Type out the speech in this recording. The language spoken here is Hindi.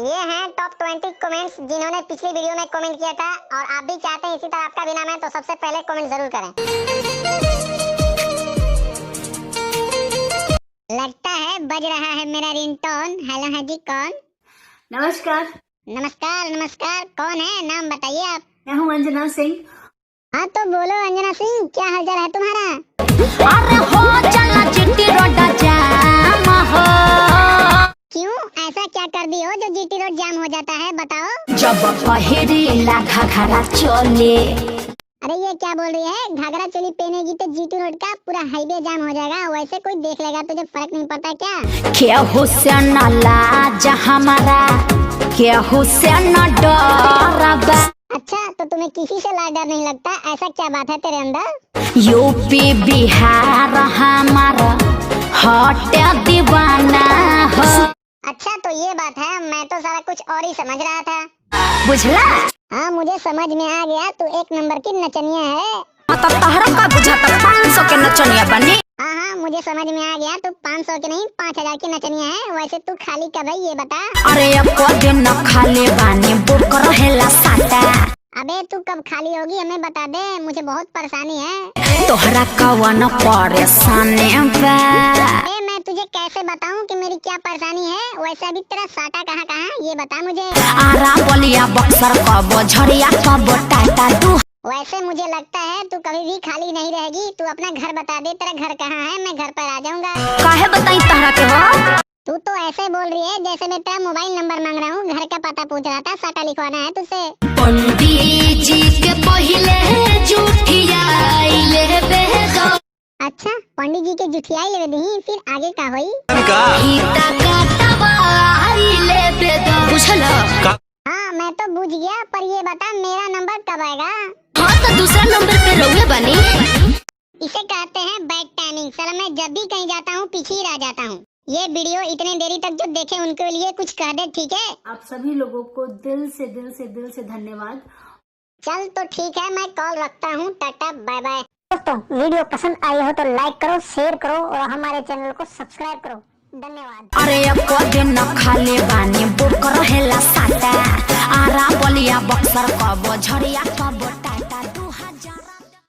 ये हैं टॉप 20 कमेंट्स जिन्होंने पिछली वीडियो में कमेंट किया था और आप भी चाहते हैं इसी तरह आपका भी नाम है तो सबसे पहले कमेंट जरूर करें। लगता है बज रहा है मेरा रिंगटोन। हेलो है जी, कौन? नमस्कार। नमस्कार नमस्कार, कौन है? नाम बताइए आप। मैं हूँ अंजना सिंह। हाँ तो बोलो अंजना सिंह, क्या हालचाल है तुम्हारा? अरे हो चला चिट्टी रोड जाम हो। क्यों, ऐसा क्या कर दी हो जो जीटी रोड जाम हो जाता है, बताओ। जब पहिरीला घाघरा चोली। अरे ये क्या बोल रही है? घाघरा चोली पहनेगी तो जीटी रोड का पूरा हाईवे जाम हो जाएगा। वैसे कोई देख लेगा तुझे फर्क नहीं पड़ता क्या? केहू से न लाज हमारा, केहू से न डरबा। अच्छा तो तुम्हें किसी से लाज डर नहीं लगता? ऐसा क्या बात है तेरे अंदर? यूपी बिहार हमारा हटे दीवाना हो। अच्छा तो ये बात है, मैं तो सारा कुछ और ही समझ रहा था। बुझला? हाँ मुझे समझ में आ गया, तू एक नंबर की नचनिया है। मतलब तहरा का बुझाता 500 के नचनिया बनी। हाँ मुझे समझ में आ गया, तू 500 के नहीं 5000 की नचनिया है। वैसे तू खाली कब है ये बता? अरे एको दिन न खाले बानी बुक रहेला साटा। अबे तू कब खाली होगी हमें बता दे, मुझे बहुत परेशानी है। तोहरा कवन परेशानी बा? मैं तुझे कैसे बताऊं कि मेरी क्या परेशानी है? वैसे अभी तेरा साटा कहाँ कहाँ ये बता मुझे। आरा बलिया बक्सर कब झरिया कब टाटा दू। वैसे मुझे लगता है तू कभी भी खाली नहीं रहेगी। तू अपना घर बता दे, तेरा घर कहाँ है, मैं घर पर आ जाऊंगा। काहे बताई तहरा के हो? तू तो ऐसे बोल रही है जैसे मैं तेरा मोबाइल नंबर मांग रहा हूँ, घर का पता पूछ रहा था। साटा लिखवाना है तुझसे। पंडित जी के पहिले जुठियाइले बेदो। अच्छा पंडित जी के जुठियाई ले दी, फिर आगे का होई? गीता का दवाइले बेदो। बुझला? हाँ मैं तो बुझ गया, पर ये बता मेरा नंबर कब आएगा? हाँ तो दूसरा नंबर पे रहुए बनी। इसे कहते हैं बैड टाइमिंग। साला मैं जब भी कहीं जाता हूँ पीछे ही रह जाता हूँ। ये वीडियो इतने देरी तक जो देखे उनके लिए कुछ कह दे, ठीक है? आप सभी लोगों को दिल से धन्यवाद। चल तो ठीक है, मैं कॉल रखता हूँ। Tata bye bye. दोस्तों वीडियो पसंद आई हो तो लाइक करो, शेयर करो और हमारे चैनल को सब्सक्राइब करो। धन्यवाद। अरे एको दिन न खाले बानी बुक रहेला साटा। आरा बलिया बक्सर कब झरिया कब